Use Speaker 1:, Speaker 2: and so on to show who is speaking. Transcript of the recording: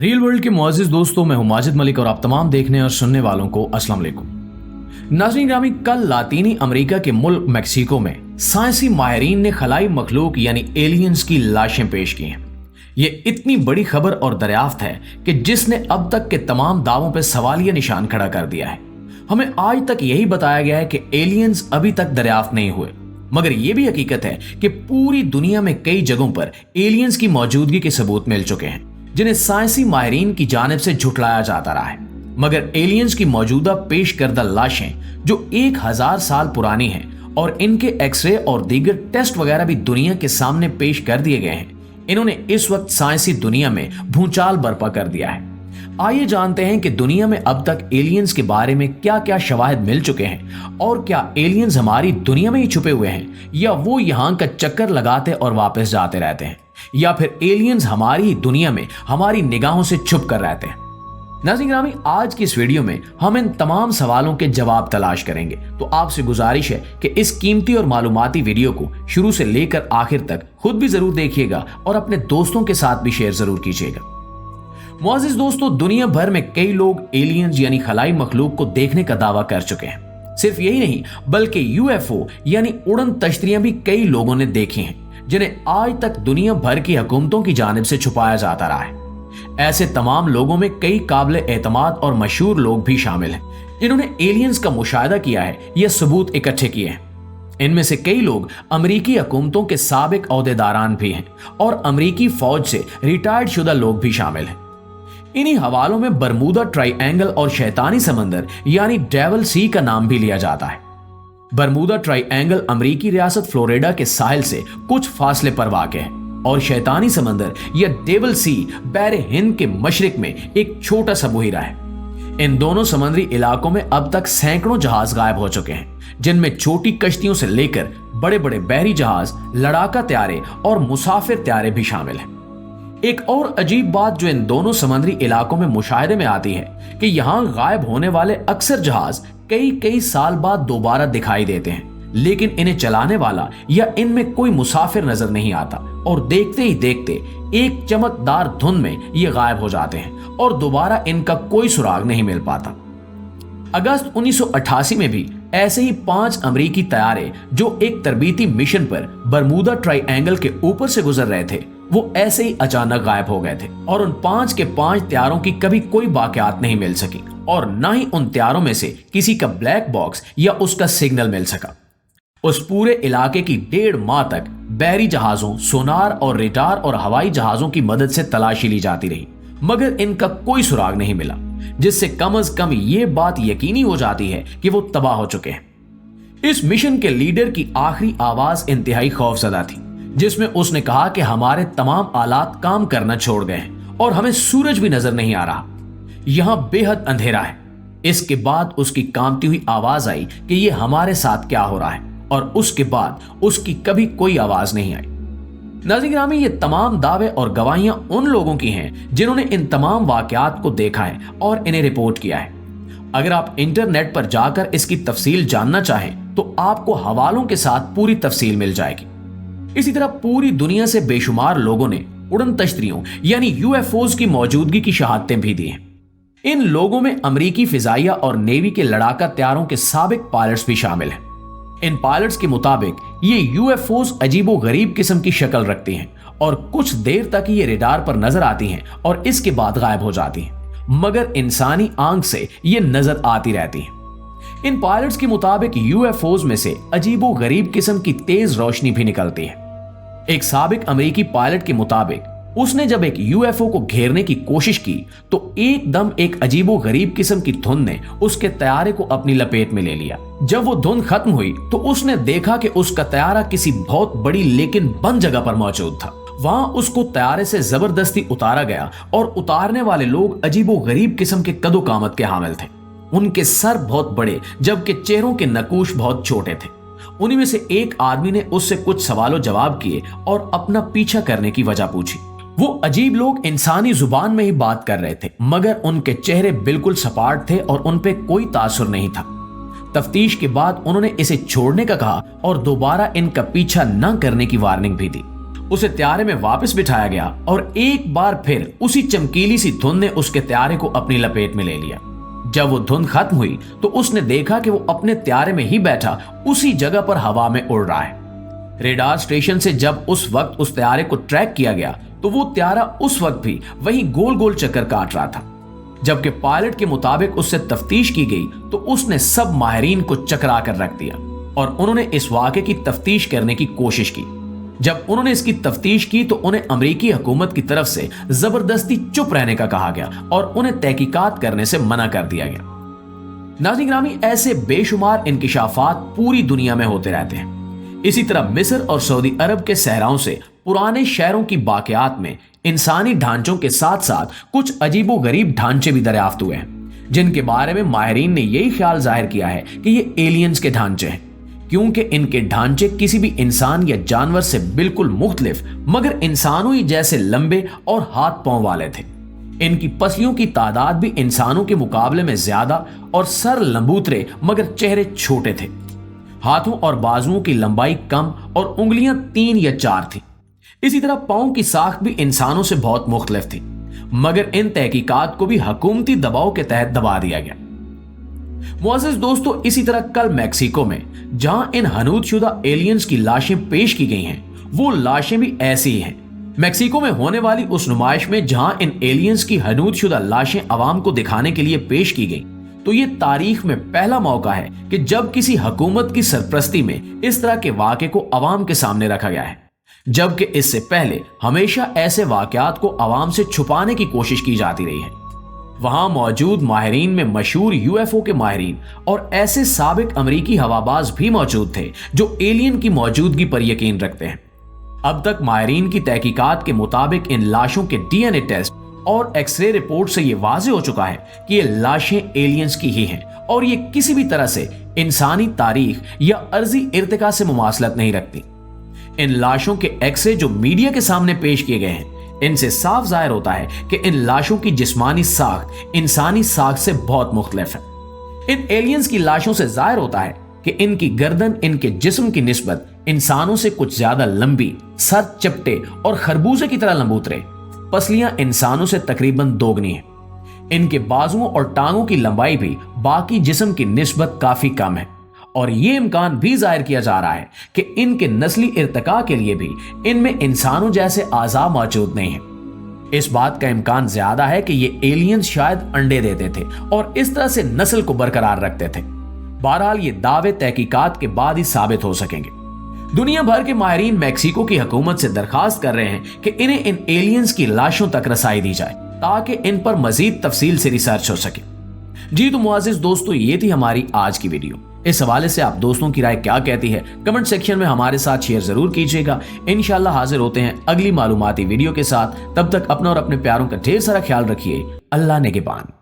Speaker 1: Real world के मुअज़्ज़िज़ दोस्तों, मैं हूं माजिद मलिक और आप तमाम देखने और सुनने वालों को अस्सलाम वालेकुम। नाज़रीन ग्रामी, कल लातीनी अमेरिका के मुल्क मेक्सिको में साइंसी माहिरीन ने खलाई मखलूक यानी एलियंस की लाशें पेश की हैं। ये इतनी बड़ी खबर और दरियाफ्त है कि जिसने अब तक के तमाम दावों पर सवालिया निशान खड़ा कर दिया है। हमें आज तक यही बताया गया है कि एलियंस अभी तक दरियाफ्त नहीं हुए, मगर यह भी हकीकत है कि पूरी दुनिया में कई जगहों पर एलियंस की मौजूदगी के सबूत मिल चुके हैं, जिन्हें साइंसी माहिरीन की जानिब से झुठलाया जाता रहा है। मगर एलियंस की मौजूदा पेश करदा लाशें जो 1000 साल पुरानी हैं और इनके एक्सरे और दीगर टेस्ट वगैरह भी दुनिया के सामने पेश कर दिए गए हैं, इन्होंने इस वक्त साइंसी दुनिया में भूचाल बर्पा कर दिया है। आइए जानते हैं कि दुनिया में अब तक एलियंस के बारे में क्या क्या शवाहिद मिल चुके हैं और क्या एलियंस हमारी दुनिया में ही छुपे हुए हैं या वो यहाँ का चक्कर लगाते और वापस जाते रहते हैं, या फिर एलियंस हमारी ही दुनिया में हमारी निगाहों से छुप कर रहते हैं। नाज़रीन ग्रामी, आज की इस वीडियो में हम इन तमाम सवालों के जवाब तलाश करेंगे, तो आपसे गुजारिश है कि इस कीमती और मालूमाती वीडियो को शुरू से लेकर आखिर तक खुद भी जरूर देखिएगा और अपने दोस्तों के साथ भी शेयर जरूर कीजिएगा। मुअज़्ज़िज़ दोस्तों, दुनिया भर में कई लोग एलियंस यानी खलाई मखलूक को देखने का दावा कर चुके हैं। सिर्फ यही नहीं बल्कि यूएफओ यानी उड़न तश्तियां भी कई लोगों ने देखी हैं, जिन्हें आज तक दुनिया भर की हुकूमतों की जानिब से छुपाया जाता रहा है। ऐसे तमाम लोगों में कई काबिल एतमाद और मशहूर लोग भी शामिल हैं, जिन्होंने एलियंस का मुशाहिदा किया है या सबूत इकट्ठे किए हैं। इनमें से कई लोग अमरीकी हुकूमतों के साबिक ओहदेदारान भी हैं और अमरीकी फौज से रिटायर्ड शुदा लोग भी शामिल हैं। इन्हीं हवालों में बरमूदा ट्राइएंगल और शैतानी समंदर यानी डेविल सी का नाम भी लिया जाता है। बरमूदा ट्राइएंगल अमरीकी रियासत फ्लोरिडा के साहिल से कुछ फासले पर वाक़ है और शैतानी समंदर या डेविल सी बहरे हिंद के मशरिक में एक छोटा सा बुहिरा है। इन दोनों समुद्री इलाकों में अब तक सैकड़ों जहाज गायब हो चुके हैं, जिनमें छोटी कश्तियों से लेकर बड़े बड़े बहरी जहाज, लड़ाका त्यारे और मुसाफिर त्यारे भी शामिल हैं। एक और अजीब बात जो इन दोनों समुद्री इलाकों में मुशाहिदे में आती है कि यहाँ गायब होने वाले अक्सर जहाज कई कई साल बाद दोबारा दिखाई देते हैं, लेकिन इन्हें चलाने वाला या इनमें कोई मुसाफिर नजर नहीं आता और देखते ही देखते एक चमकदार धुंध में ये गायब हो जाते हैं और दोबारा इनका कोई सुराग नहीं मिल पाता। अगस्त 1988 में भी ऐसे ही 5 अमरीकी तैयारे जो एक तरबीती मिशन पर बरमूदा ट्राइएंगल के ऊपर से गुजर रहे थे, वो ऐसे ही अचानक गायब हो गए थे और उन 5 के 5 तैयारों की कभी कोई बाक़ियात नहीं मिल सकी और न ही उन तैयारों में से किसी का ब्लैक बॉक्स या उसका सिग्नल मिल सका। उस पूरे इलाके की 1.5 माह तक बहरी जहाजों, सोनार और रेडार और हवाई जहाजों की मदद से तलाशी ली जाती रही, मगर इनका कोई सुराग नहीं मिला, जिससे कम से कम ये बात यकीनी हो जाती है कि वो तबाह हो चुके हैं। इस मिशन के लीडर की आखिरी आवाज इंतहाई खौफजदा थी, जिसमें उसने कहा कि हमारे तमाम आलात काम करना छोड़ गए हैं और हमें सूरज भी नजर नहीं आ रहा, यहां बेहद अंधेरा है। इसके बाद उसकी कांपती हुई आवाज आई कि ये हमारे साथ क्या हो रहा है, और उसके बाद उसकी कभी कोई आवाज नहीं आई। नाज़रीन ग्रामी, ये तमाम दावे और गवाहियां उन लोगों की हैं जिन्होंने इन तमाम वाकयात को देखा है और इन्हें रिपोर्ट किया है। अगर आप इंटरनेट पर जाकर इसकी तफसील जानना चाहें तो आपको हवालों के साथ पूरी तफसील मिल जाएगी। इसी तरह पूरी दुनिया से बेशुमार लोगों ने उड़न तश्तियों यानी यूएफओज की मौजूदगी की शहादतें भी दी हैं। इन लोगों में अमरीकी फिजाइया और नेवी के लड़ाका त्यारों के साबिक पायलट्स भी शामिल हैं। इन पायलट्स के मुताबिक ये यूएफओज अजीबो गरीब किस्म की शक्ल रखती हैं और कुछ देर तक ये रेडार पर नजर आती हैं और इसके बाद गायब हो जाती हैं, मगर इंसानी आंख से ये नजर आती रहती हैं। इन पायलट्स के मुताबिक यूएफओज में से अजीबो गरीब किस्म की तेज रोशनी भी निकलती है। एक साबिक अमेरिकी पायलट के मुताबिक उसने जब एक यूएफओ को घेरने की कोशिश की तो एकदम एक अजीबो गरीब किस्म की धुंध ने उसके तैयारे को अपनी लपेट में ले लिया। जब वो धुंध खत्म हुई तो उसने देखा कि उसका तैयारा किसी बहुत बड़ी लेकिन बंद जगह पर मौजूद था। वहां उसको तैयारे से जबरदस्ती उतारा गया और उतारने वाले लोग अजीबो गरीब किस्म के कदो कामत के हामिल थे। उनके सर बहुत बड़े जबकि चेहरों के नकूश बहुत छोटे थे। उन्हीं में से एक आदमी ने उससे कुछ सवालों जवाब किए और अपना पीछा करने की वजह पूछी। वो अजीब लोग इंसानी जुबान में ही बात कर रहे थे, मगर उनके चेहरे बिल्कुल सपाट थे और उन पे कोई तासुर नहीं था। तफ्तीश के बाद उन्होंने इसे छोड़ने का कहा और दोबारा इनका पीछा न करने की वार्निंग भी दी। उसे त्यारे में वापस बिठाया गया और एक बार फिर उसी चमकीली सी धुंध ने उसके त्यारे को अपनी लपेट में ले लिया। जब वो धुंध खत्म हुई तो उसने देखा कि वो अपने त्यारे में ही बैठा उसी जगह पर हवा में उड़ रहा है। रेडार स्टेशन से जब उस वक्त उस त्यारे को ट्रैक किया गया तो वो त्यारा उस वक्त भी वही गोल गोल चक्कर काट रहा था। जबकि पायलट के मुताबिक उससे तफ्तीश की गई तो उसने सब माहिरीन को चकरा कर रख दिया और उन्होंने इस वाक़े की तफ्तीश करने की कोशिश की। जब उन्होंने इसकी तफ्तीश की तो उन्हें अमेरिकी हुकूमत की तरफ से जबरदस्ती चुप रहने का कहा गया और उन्हें तहकीकात करने से मना कर दिया गया। नाज़रीन ग्रामी, ऐसे बेशुमार इंकिशाफात पूरी दुनिया में होते रहते हैं। इसी तरह मिस्र और सऊदी अरब के सहराओं से पुराने शहरों की बाक़ियात में इंसानी ढांचों के साथ साथ कुछ अजीबो गरीब ढांचे भी दरियाफ्त हुए हैं, जिनके बारे में माहिरीन ने यही ख्याल जाहिर किया है कि ये एलियंस के ढांचे हैं, क्योंकि इनके ढांचे किसी भी इंसान या जानवर से बिल्कुल मुख्तलिफ मगर इंसानों ही जैसे लंबे और हाथ पांव वाले थे। इनकी पसलियों की तादाद भी इंसानों के मुकाबले में ज्यादा और सर लंबूतरे मगर चेहरे छोटे थे। हाथों और बाजुओं की लंबाई कम और उंगलियां 3 या 4 थी। इसी तरह पांव की साख भी इंसानों से बहुत मुख्तलिफ थी, मगर इन तहकीकात को भी हुकूमती दबाव के तहत दबा दिया गया। मुअज़्ज़िज़ दोस्तों, इसी तरह कल मैक्सिको में जहां इन हनूदशुदा एलियंस की लाशें पेश की गई हैं, वो लाशें भी ऐसी ही हैं। मैक्सिको में होने वाली उस नुमाइश में जहां इन एलियंस की हनूदशुदा लाशें अवाम को दिखाने के लिए पेश की गई, तो ये तारीख में पहला मौका है कि जब किसी हुकूमत की सरपरस्ती में इस तरह के वाक़े को अवाम के सामने रखा गया है, जबकि इससे पहले हमेशा ऐसे वाक़यात को अवाम से छुपाने की कोशिश की जाती रही है। वहां मौजूद माहिरीन में मशहूर यूएफओ के माहिरीन और ऐसे साबिक अमेरिकी हवाबाज भी मौजूद थे जो एलियन की मौजूदगी पर यकीन रखते हैं। अब तक माहिरीन की तहकीकात के मुताबिक इन लाशों के डीएनए टेस्ट और एक्सरे रिपोर्ट से ये वाज़ेह हो चुका है कि ये लाशें एलियंस की ही हैं और ये किसी भी तरह से इंसानी तारीख या अर्जी इर्तिका से मुमासलत नहीं रखती। इन लाशों के एक्सरे जो मीडिया के सामने पेश किए गए हैं, इनसे साफ जाहिर होता है कि इन लाशों की जिस्मानी साख्त इंसानी साख्त से बहुत मुख्तलिफ है। इन एलियंस की लाशों से जाहिर होता है कि इनकी गर्दन इनके जिस्म की निस्बत इंसानों से कुछ ज्यादा लंबी, सर चपटे और खरबूजे की तरह लंबूतरे, पसलियां इंसानों से तकरीबन दोगुनी है। इनके बाजुओं और टांगों की लंबाई भी बाकी जिस्म की निस्बत काफी कम है और ये इम्कान भी जाहिर किया जा रहा है कि इनके नस्ली इर्तिका के लिए भी इनमें इंसानों जैसे आज़ा मौजूद नहीं है। इस बात का इम्कान ज्यादा है कि ये एलियंस शायद अंडे देते थे और इस तरह से नस्ल को बरकरार रखते थे। बहरहाल ये दावे तहकीकात के बाद ही साबित हो सकेंगे। दुनिया भर के माहिरीन मैक्सिको की हुकूमत से दरखास्त कर रहे हैं कि इन्हें इन एलियंस की लाशों तक रसाई दी जाए ताकि इन पर मजीद तफसील से रिसर्च हो सके। जी तो मुअज़्ज़िज़ दोस्तों, ये थी हमारी आज की वीडियो। इस हवाले से आप दोस्तों की राय क्या कहती है कमेंट सेक्शन में हमारे साथ शेयर जरूर कीजिएगा। इंशाल्लाह हाजिर होते हैं अगली मालूमाती वीडियो के साथ। तब तक अपना और अपने प्यारों का ढेर सारा ख्याल रखिए। अल्लाह निगहबान।